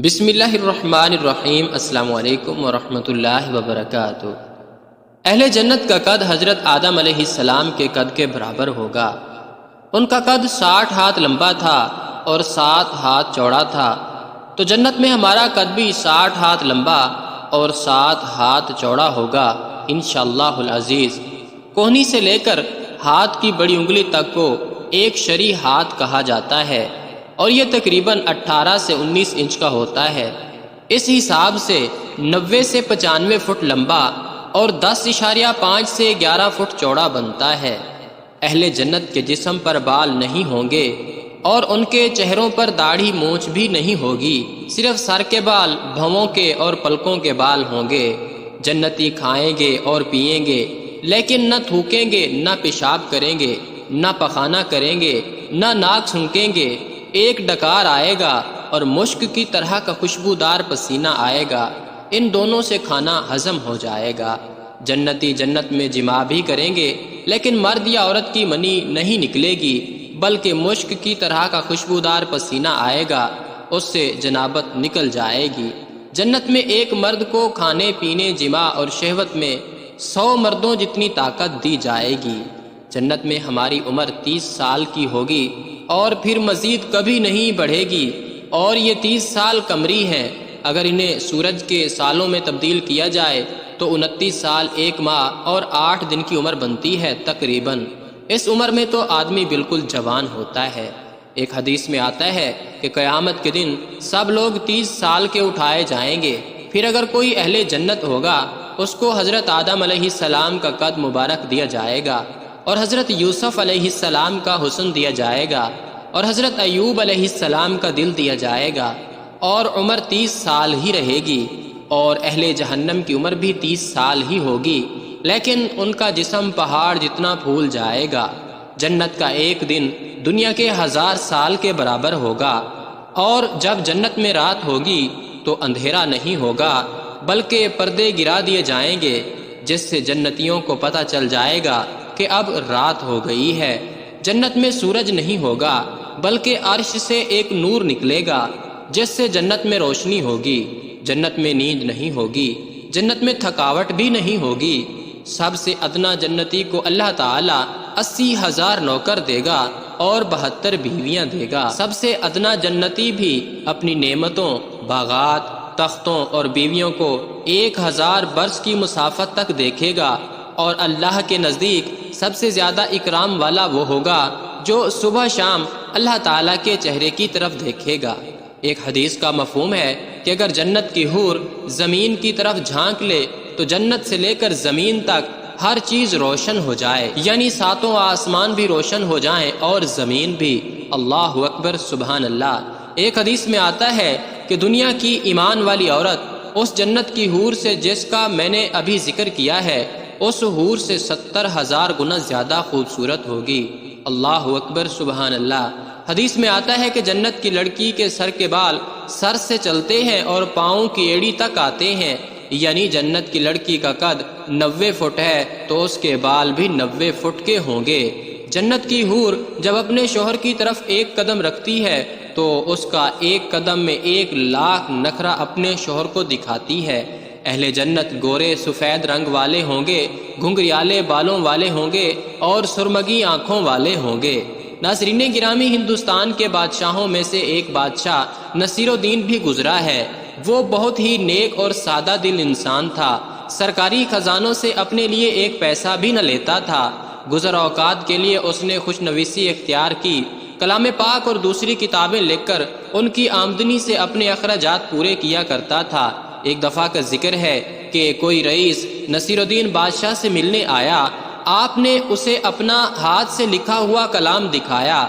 بسم اللہ الرحمن الرحیم۔ السلام علیکم ورحمۃ اللہ وبرکاتہ۔ اہل جنت کا قد حضرت آدم علیہ السلام کے قد کے برابر ہوگا۔ ان کا قد 60 ہاتھ لمبا تھا اور 7 ہاتھ چوڑا تھا، تو جنت میں ہمارا قد بھی 60 ہاتھ لمبا اور 7 ہاتھ چوڑا ہوگا انشاءاللہ العزیز۔ کوہنی سے لے کر ہاتھ کی بڑی انگلی تک کو ایک شرعی ہاتھ کہا جاتا ہے، اور یہ تقریباً 18 سے 19 انچ کا ہوتا ہے۔ اس حساب سے 90 سے 95 فٹ لمبا اور 10.5 سے 11 فٹ چوڑا بنتا ہے۔ اہل جنت کے جسم پر بال نہیں ہوں گے اور ان کے چہروں پر داڑھی مونچھ بھی نہیں ہوگی، صرف سر کے بال، بھووں کے اور پلکوں کے بال ہوں گے۔ جنتی کھائیں گے اور پئیں گے، لیکن نہ تھوکیں گے، نہ پیشاب کریں گے، نہ پخانہ کریں گے، نہ ناک سنکیں گے۔ ایک ڈکار آئے گا اور مشک کی طرح کا خوشبودار پسینہ آئے گا، ان دونوں سے کھانا ہضم ہو جائے گا۔ جنتی جنت میں جماع بھی کریں گے، لیکن مرد یا عورت کی منی نہیں نکلے گی، بلکہ مشک کی طرح کا خوشبودار پسینہ آئے گا، اس سے جنابت نکل جائے گی۔ جنت میں ایک مرد کو کھانے پینے، جماع اور شہوت میں 100 مردوں جتنی طاقت دی جائے گی۔ جنت میں ہماری عمر 30 سال کی ہوگی اور پھر مزید کبھی نہیں بڑھے گی، اور یہ 30 سال قمری ہیں۔ اگر انہیں سورج کے سالوں میں تبدیل کیا جائے تو 29 سال 1 ماہ اور 8 دن کی عمر بنتی ہے تقریباً۔ اس عمر میں تو آدمی بالکل جوان ہوتا ہے۔ ایک حدیث میں آتا ہے کہ قیامت کے دن سب لوگ 30 سال کے اٹھائے جائیں گے، پھر اگر کوئی اہل جنت ہوگا اس کو حضرت آدم علیہ السلام کا قد مبارک دیا جائے گا، اور حضرت یوسف علیہ السلام کا حسن دیا جائے گا، اور حضرت ایوب علیہ السلام کا دل دیا جائے گا، اور عمر 30 سال ہی رہے گی۔ اور اہل جہنم کی عمر بھی 30 سال ہی ہوگی، لیکن ان کا جسم پہاڑ جتنا پھول جائے گا۔ جنت کا ایک دن دنیا کے 1000 سال کے برابر ہوگا، اور جب جنت میں رات ہوگی تو اندھیرا نہیں ہوگا، بلکہ پردے گرا دیے جائیں گے، جس سے جنتیوں کو پتہ چل جائے گا کہ اب رات ہو گئی ہے۔ جنت میں سورج نہیں ہوگا، بلکہ عرش سے ایک نور نکلے گا، جس سے جنت میں روشنی ہوگی۔ جنت میں نیند نہیں ہوگی، جنت میں تھکاوٹ بھی نہیں ہوگی۔ سب سے ادنا جنتی کو اللہ تعالیٰ 80,000 نوکر دے گا اور 72 بیویاں دے گا۔ سب سے ادنا جنتی بھی اپنی نعمتوں، باغات، تختوں اور بیویوں کو 1000 برس کی مسافت تک دیکھے گا، اور اللہ کے نزدیک سب سے زیادہ اکرام والا وہ ہوگا جو صبح شام اللہ تعالیٰ کے چہرے کی طرف دیکھے گا۔ ایک حدیث کا مفہوم ہے کہ اگر جنت کی حور زمین کی طرف جھانک لے تو جنت سے لے کر زمین تک ہر چیز روشن ہو جائے، یعنی 7 آسمان بھی روشن ہو جائیں اور زمین بھی۔ اللہ اکبر، سبحان اللہ۔ ایک حدیث میں آتا ہے کہ دنیا کی ایمان والی عورت اس جنت کی حور سے جس کا میں نے ابھی ذکر کیا ہے، اس حور سے 70,000 گنا زیادہ خوبصورت ہوگی۔ اللہ اکبر، سبحان اللہ۔ حدیث میں آتا ہے کہ جنت کی لڑکی کے سر کے بال سر سے چلتے ہیں اور پاؤں کی ایڑی تک آتے ہیں، یعنی جنت کی لڑکی کا قد 90 فٹ ہے تو اس کے بال بھی 90 فٹ کے ہوں گے۔ جنت کی حور جب اپنے شوہر کی طرف ایک قدم رکھتی ہے تو اس کا ایک قدم میں 1,00,000 نخرہ اپنے شوہر کو دکھاتی ہے۔ اہل جنت گورے سفید رنگ والے ہوں گے، گھنگریالے بالوں والے ہوں گے اور سرمگی آنکھوں والے ہوں گے۔ ناظرین گرامی، ہندوستان کے بادشاہوں میں سے ایک بادشاہ نصیر الدین بھی گزرا ہے۔ وہ بہت ہی نیک اور سادہ دل انسان تھا، سرکاری خزانوں سے اپنے لیے ایک پیسہ بھی نہ لیتا تھا۔ گزر اوقات کے لیے اس نے خوش نویسی اختیار کی، کلام پاک اور دوسری کتابیں لکھ کر ان کی آمدنی سے اپنے اخراجات پورے کیا کرتا تھا۔ ایک دفعہ کا ذکر ہے کہ کوئی رئیس نصیر الدین بادشاہ سے ملنے آیا، آپ نے اسے اپنا ہاتھ سے لکھا ہوا کلام دکھایا۔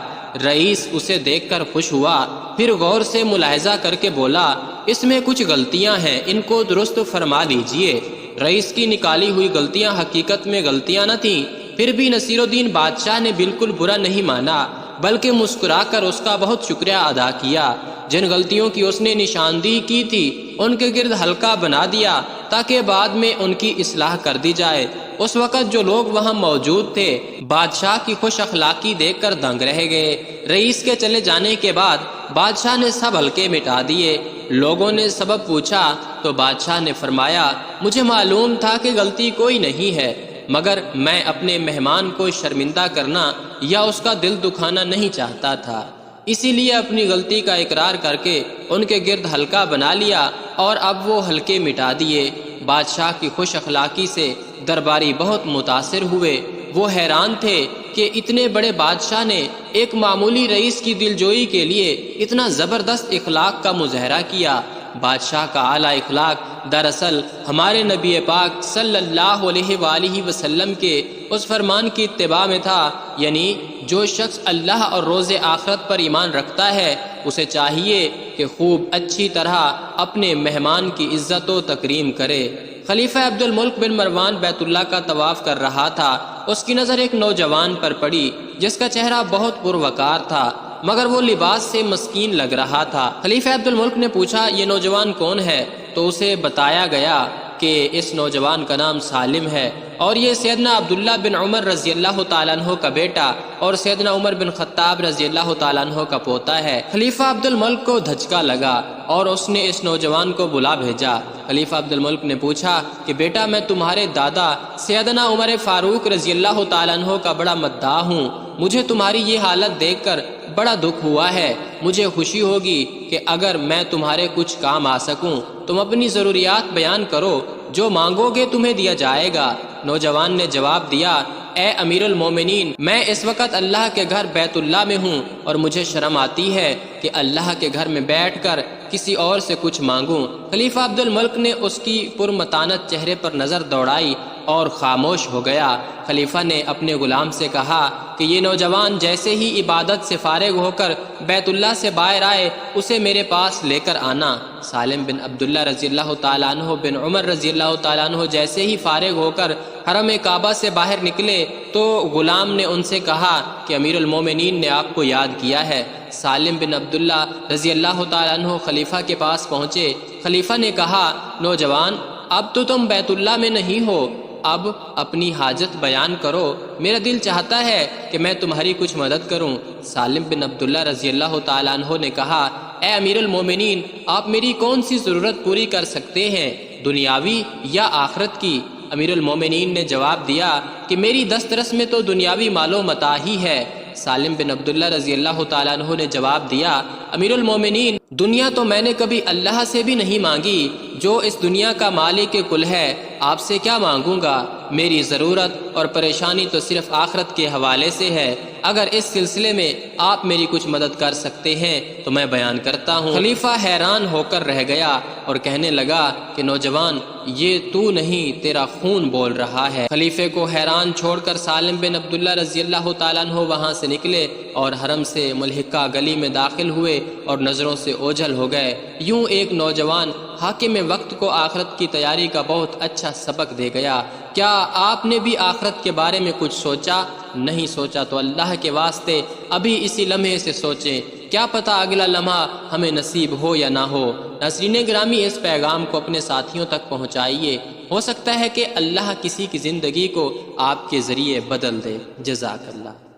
رئیس اسے دیکھ کر خوش ہوا، پھر غور سے ملاحظہ کر کے بولا، اس میں کچھ غلطیاں ہیں، ان کو درست فرما لیجئے۔ رئیس کی نکالی ہوئی غلطیاں حقیقت میں غلطیاں نہ تھیں، پھر بھی نصیر الدین بادشاہ نے بالکل برا نہیں مانا، بلکہ مسکرا کر اس کا بہت شکریہ ادا کیا۔ جن غلطیوں کی اس نے نشاندہی کی تھی ان کے گرد حلقہ بنا دیا تاکہ بعد میں ان کی اصلاح کر دی جائے۔ اس وقت جو لوگ وہاں موجود تھے بادشاہ کی خوش اخلاقی دیکھ کر دنگ رہ گئے۔ رئیس کے چلے جانے کے بعد بادشاہ نے سب حلقے مٹا دیے۔ لوگوں نے سبب پوچھا تو بادشاہ نے فرمایا مجھے معلوم تھا کہ غلطی کوئی نہیں ہے، مگر میں اپنے مہمان کو شرمندہ کرنا یا اس کا دل دکھانا نہیں چاہتا تھا، اسی لیے اپنی غلطی کا اقرار کر کے ان کے گرد حلقہ بنا لیا اور اب وہ حلقے مٹا دیے۔ بادشاہ کی خوش اخلاقی سے درباری بہت متاثر ہوئے، وہ حیران تھے کہ اتنے بڑے بادشاہ نے ایک معمولی رئیس کی دلجوئی کے لیے اتنا زبردست اخلاق کا مظاہرہ کیا۔ بادشاہ کا اعلیٰ اخلاق دراصل ہمارے نبی پاک صلی اللہ علیہ وآلہ وسلم کے اس فرمان کی اتباع میں تھا، یعنی جو شخص اللہ اور روز آخرت پر ایمان رکھتا ہے اسے چاہیے کہ خوب اچھی طرح اپنے مہمان کی عزت و تکریم کرے۔ خلیفہ عبد الملک بن مروان بیت اللہ کا طواف کر رہا تھا، اس کی نظر ایک نوجوان پر پڑی جس کا چہرہ بہت پروقار تھا مگر وہ لباس سے مسکین لگ رہا تھا۔ خلیفہ عبد الملک نے پوچھا یہ نوجوان کون ہے؟ تو اسے بتایا گیا کہ اس نوجوان کا نام سالم ہے اور یہ سیدنا عبداللہ بن عمر رضی اللہ تعالیٰ عنہ کا بیٹا اور سیدنا عمر بن خطاب رضی اللہ تعالیٰ عنہ کا پوتا ہے۔ خلیفہ عبد الملک کو دھچکا لگا اور اس نے اس نوجوان کو بلا بھیجا۔ خلیفہ عبد الملک نے پوچھا کہ بیٹا میں تمہارے دادا سیدنا عمر فاروق رضی اللہ تعالیٰ عنہ کا بڑا مداح ہوں، مجھے تمہاری یہ حالت دیکھ کر بڑا دکھ ہوا ہے، مجھے خوشی ہوگی کہ اگر میں تمہارے کچھ کام آ سکوں، تم اپنی ضروریات بیان کرو، جو مانگو گے تمہیں دیا جائے گا۔ نوجوان نے جواب دیا اے امیر المومنین، میں اس وقت اللہ کے گھر بیت اللہ میں ہوں اور مجھے شرم آتی ہے کہ اللہ کے گھر میں بیٹھ کر کسی اور سے کچھ مانگوں۔ خلیفہ عبد الملک نے اس کی پرمتانت چہرے پر نظر دوڑائی اور خاموش ہو گیا۔ خلیفہ نے اپنے غلام سے کہا کہ یہ نوجوان جیسے ہی عبادت سے فارغ ہو کر بیت اللہ سے باہر آئے اسے میرے پاس لے کر آنا۔ سالم بن عبداللہ رضی اللہ تعالیٰ عنہ بن عمر رضی اللہ تعالیٰ عنہ جیسے ہی فارغ ہو کر حرم کعبہ سے باہر نکلے تو غلام نے ان سے کہا کہ امیر المومنین نے آپ کو یاد کیا ہے۔ سالم بن عبداللہ رضی اللہ تعالیٰ عنہ خلیفہ کے پاس پہنچے۔ خلیفہ نے کہا نوجوان اب تو تم بیت اللہ میں نہیں ہو، اب اپنی حاجت بیان کرو، میرا دل چاہتا ہے کہ میں تمہاری کچھ مدد کروں۔ سالم بن عبداللہ رضی اللہ تعالیٰ عنہ نے کہا اے امیر المومنین آپ میری کون سی ضرورت پوری کر سکتے ہیں، دنیاوی یا آخرت کی؟ امیر المومنین نے جواب دیا کہ میری دسترس میں تو دنیاوی مال و متاع ہی ہے۔ سالم بن عبداللہ رضی اللہ تعالیٰ عنہ نے جواب دیا امیر المومنین دنیا تو میں نے کبھی اللہ سے بھی نہیں مانگی، جو اس دنیا کا مالک کل ہے آپ سے کیا مانگوں گا؟ میری ضرورت اور پریشانی تو صرف آخرت کے حوالے سے ہے، اگر اس سلسلے میں آپ میری کچھ مدد کر سکتے ہیں تو میں بیان کرتا ہوں۔ خلیفہ حیران ہو کر رہ گیا اور کہنے لگا کہ نوجوان یہ تو نہیں، تیرا خون بول رہا ہے۔ خلیفے کو حیران چھوڑ کر سالم بن عبداللہ رضی اللہ تعالیٰ عنہ وہاں سے نکلے اور حرم سے ملحقہ گلی میں داخل ہوئے اور نظروں سے اوجھل ہو گئے۔ یوں ایک نوجوان حاکم وقت کو آخرت کی تیاری کا بہت اچھا سبق دے گیا۔ کیا آپ نے بھی آخرت کے بارے میں کچھ سوچا؟ نہیں سوچا تو اللہ کے واسطے ابھی اسی لمحے سے سوچیں، کیا پتہ اگلا لمحہ ہمیں نصیب ہو یا نہ ہو۔ ناظرین گرامی اس پیغام کو اپنے ساتھیوں تک پہنچائیے، ہو سکتا ہے کہ اللہ کسی کی زندگی کو آپ کے ذریعے بدل دے۔ جزاک اللہ۔